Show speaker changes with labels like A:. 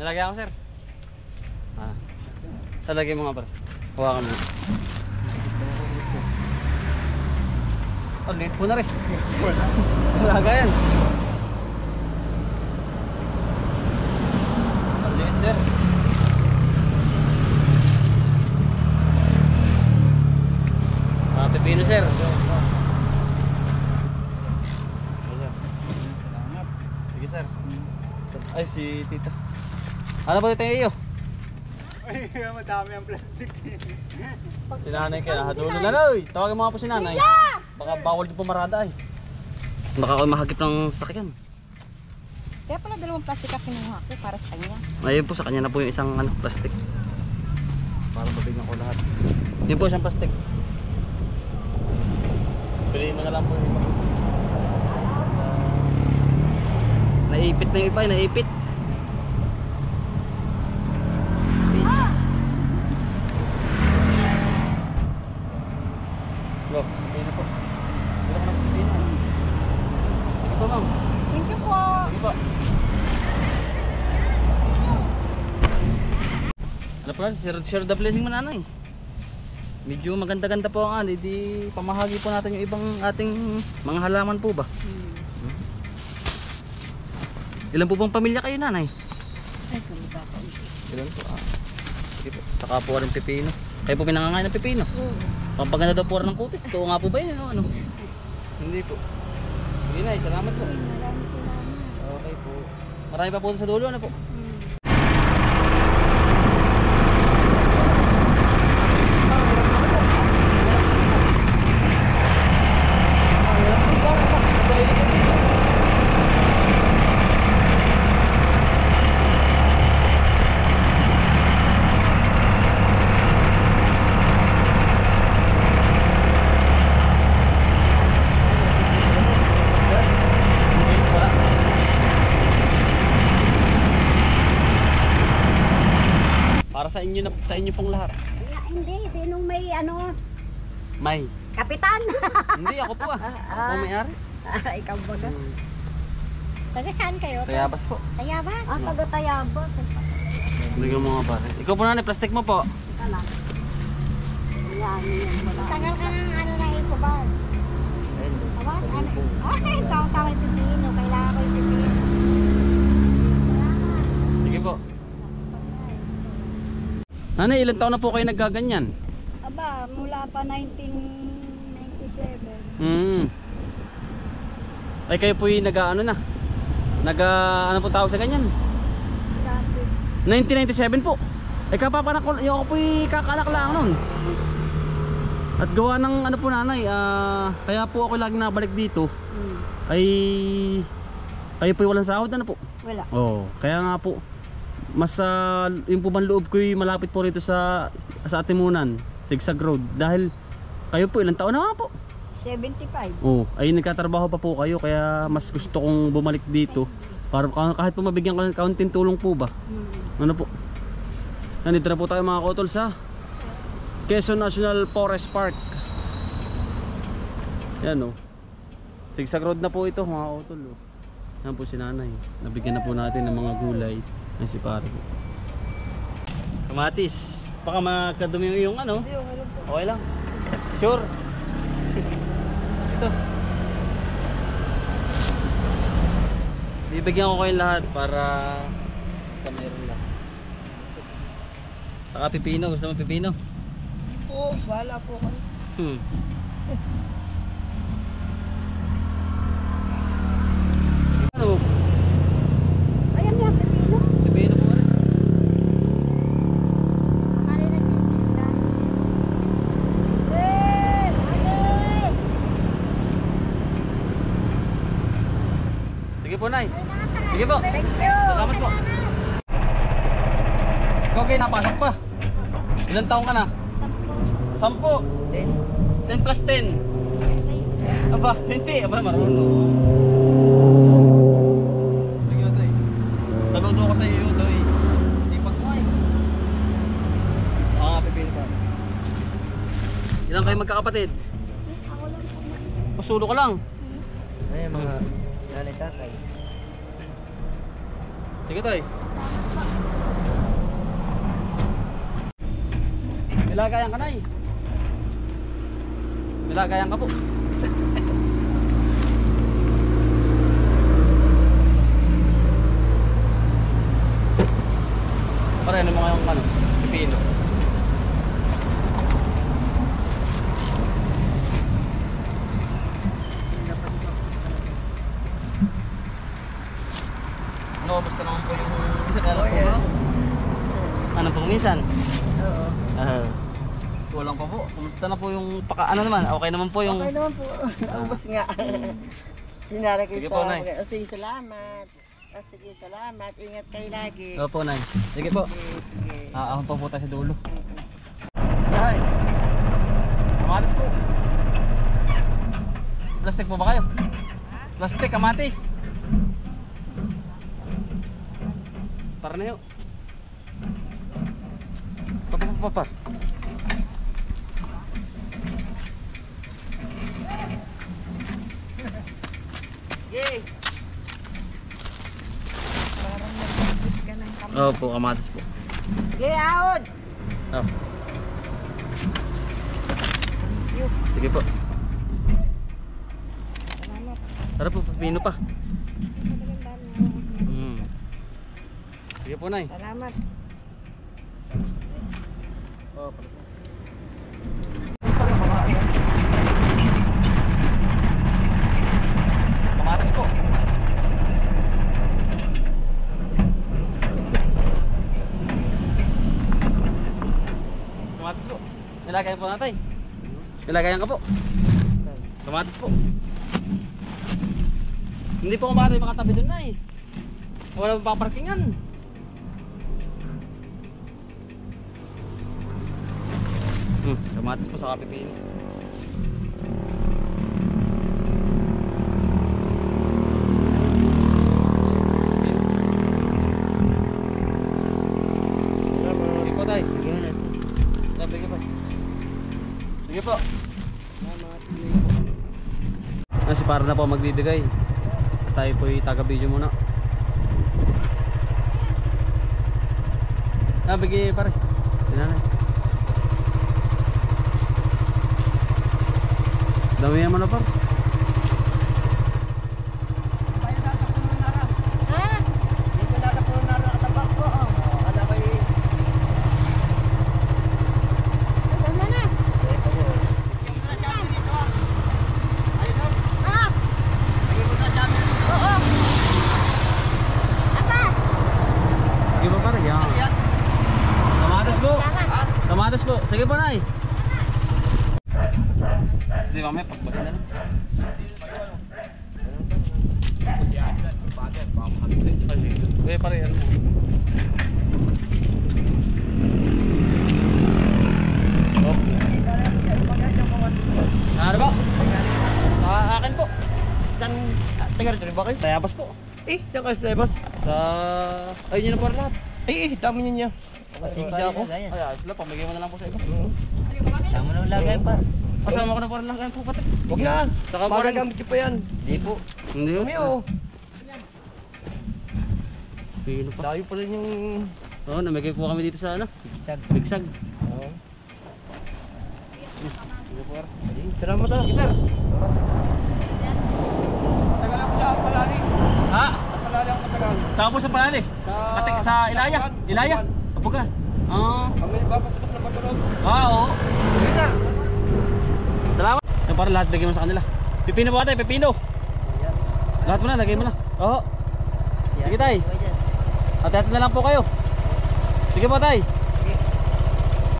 A: Nalagyan ako, sir. Talagay mo nga, par. Hawakan mo. Oh, late po na rin. Talaga yan. Oh, late, sir. Pipino, sir. Sige, sir. Ay, si tita. Ano ba ito iyo?
B: Ay, madami ang plastic.
A: Si nanay kaya nakadulo na na. Tawagin mo nga po si nanay. Baka bawal din pumarada ay. Baka ako mahagip ng sakyan.
C: Kaya pala dalawang plastic ang kinuha ko para sa kanya.
A: Ayun po, sa kanya na po yung isang plastic. Para mabigyan ko lahat. Yun po isang plastic. Piliin mo na lang po yung iba. Naipit na yung iba, naipit. Look, pili po. Pili ko na po pili. Sige po, ma'am.
C: Thank you po.
A: Sige po. Ano po, share the blessing mo nanay. Medyo maganda-ganda po ang di pamahagi po natin yung ibang ating mga halaman po ba? Ilan po bang pamilya kayo nanay?
C: Ay, kami ba ako?
A: Ilan po? Sige po, saka po rin pipino. Kayo po pinangangain ng pipino?
C: Oo.
A: Pampaganda daw po rin ng kutis. Ito nga po ba yun? Ano? Hindi po. Sige na, salamat po.
C: Maraming salamat.
A: Okay po. Marami pa po sa dulo, ano po? Para sa inyo na, sa inyo pong lahat.
C: Hindi, sinong may
A: May.
C: kapitan?
A: Hindi ako po Ako may-ari.
C: Ikaw ba na? Taga saan kayo?
A: Tayabas po.
C: Tayabas? Taga Tayabas.
A: Bigyan mo nga pare. Ikaw po na, plastic mo po.
C: Ika lang. Tagal ka ng na ikuban. Okay, ikaw tawag pipino. Kailangan ko yung pipino.
A: Sige po. Nanay, ilang taon na po kayo naggaganyan?
C: Aba, mula pa 1997.
A: Ay kayo po yung nag-ano na? Ano po tawag sa ganyan? 1997 po. Ay kapapanak ko, yung ako po yung kakanak lang nun. At gawa ng ano po nanay, kaya po ako laging nabalik dito. Ay kayo po yung walang sahod, ano po?
C: Wala.
A: Oo, kaya nga po mas yung po bang loob ko yung malapit po rito sa Atimunan, Sigsag Road. Dahil kayo po ilang taon na nga po?
C: 75.
A: Oo, ay nagkatrabaho pa po kayo, kaya mas gusto kong bumalik dito para kahit po mabigyan ko ng kaunting tulong po ba. Ano po, nandito na po tayo mga kotol sa Quezon National Forest Park. Yan o, Sigsag Road na po ito mga kotol. Yan po si nanay, nabigyan na po natin ng mga gulay. Ay si pare po. Kamatis. Baka makadumi yung ano.
C: Hindi, okay lang po.
A: Okay lang. Sure. Ito. Bibigyan ko kayong lahat para meron lang. Saka pipino. Gusto mo pipino?
C: Oo, wala po kayo.
A: Ano?
C: Ayan nga, pipino.
A: Pipino po rin.
C: Akala nagtitinda. Hey! Hey!
A: Sige po, Nay. Sige po.
C: Thank you.
A: Salamat po. Ikaw kayo napasok pa. Ilan taong ka na? 10. 10 plus 10. Aba, 20. Aba, marunong. Sige, Toy. Saludo ko sa iyo, Toy. Sipag mo eh. Pipili pa. Ilan kayo magkakapatid?
C: Ako lang po.
A: Pasulo ko lang.
B: Ay, mga nanay tatay.
A: Sige, Toy. Nilagayan ka na eh. Nilagayan ka po. Pare, ano mo ngayong ano? Pipino. Ano, basta naman po yung minsan. Ano pong minsan?
C: Oo.
A: Kulang pa po. Kumusta na po yung ano naman? Okay naman po yung...
C: Okay naman po. Naubos nga. Sinara ko
A: Sige
C: sa...
A: po, Nay.
C: Sige, salamat. Sige, salamat. Ingat kayo lagi.
A: Opo, Nay. Sige po.
C: Sige.
A: Ahon pa po tayo sa dulo. Ay! Kamatis po. Plastic po ba kayo? Plastic, kamatis. Para na yun. Papapapapar.
C: Yay! Parang nag-ibig ka ng kamay.
A: Opo, kamatis po.
C: Yay, ahon!
A: Oh.
C: Yun.
A: Sige po.
C: Salamat.
A: Tara po, pipino pa. Sige po, Nay.
C: Salamat.
A: Oh, kamatis po. Kamatis po. Nilagayan po natin. Nilagayan ka po. Kamatis po. Hindi po kumari makatabi doon na eh. Wala pa parkingan. Kamatis po sa kapipin. Sige po tayo. Sige po. Sige po. Si para na po magbibigay. Tayo po taga-video muna. Bigay pare. Sinanay. Dami naman na par. Kamatis po. Sige po, Nay. Hindi mamaya pagbalik na lang. Ay, pare ano mo. Oh. Ano ba? Sa akin po.
B: Saan? Taga rito rin ba kayo?
A: Tayabas po.
B: Saan kayo sa Tayabas?
A: Sa... Ayun yun na po lahat.
B: Dami niya.
A: Hindi ako. Ay, sila pamigay mo na lang po sa iba.
B: Sama na lagay pa.
A: Kasama ko na po lang yan po pati.
B: Huwag na.
A: Saka po rin.
B: Magagamit niyo pa yan. Hindi po.
A: Hindi po.
B: Kami oh.
A: Pino pa.
B: Layo pa rin yung...
A: Oo, namigay po kami dito sa ano?
B: Bigsag.
A: Bigsag.
B: Oo.
A: Sige po.
B: Salamat ah.
A: Sige sir.
B: Tagal ako sa Palali.
A: Ha?
B: Palali ako matagal.
A: Saan po sa Palali? Sa Ilaya? Ilaya? Kapuga?
B: Kami babatok na patulog.
A: Oo. Sige sir. Salamat. Yung para lahat bigay mo sa kanila. Pipino po ate, pipino. Lahat mo na, lagay mo na. Oo. Sige tay. At na lang po kayo. Sige po tay.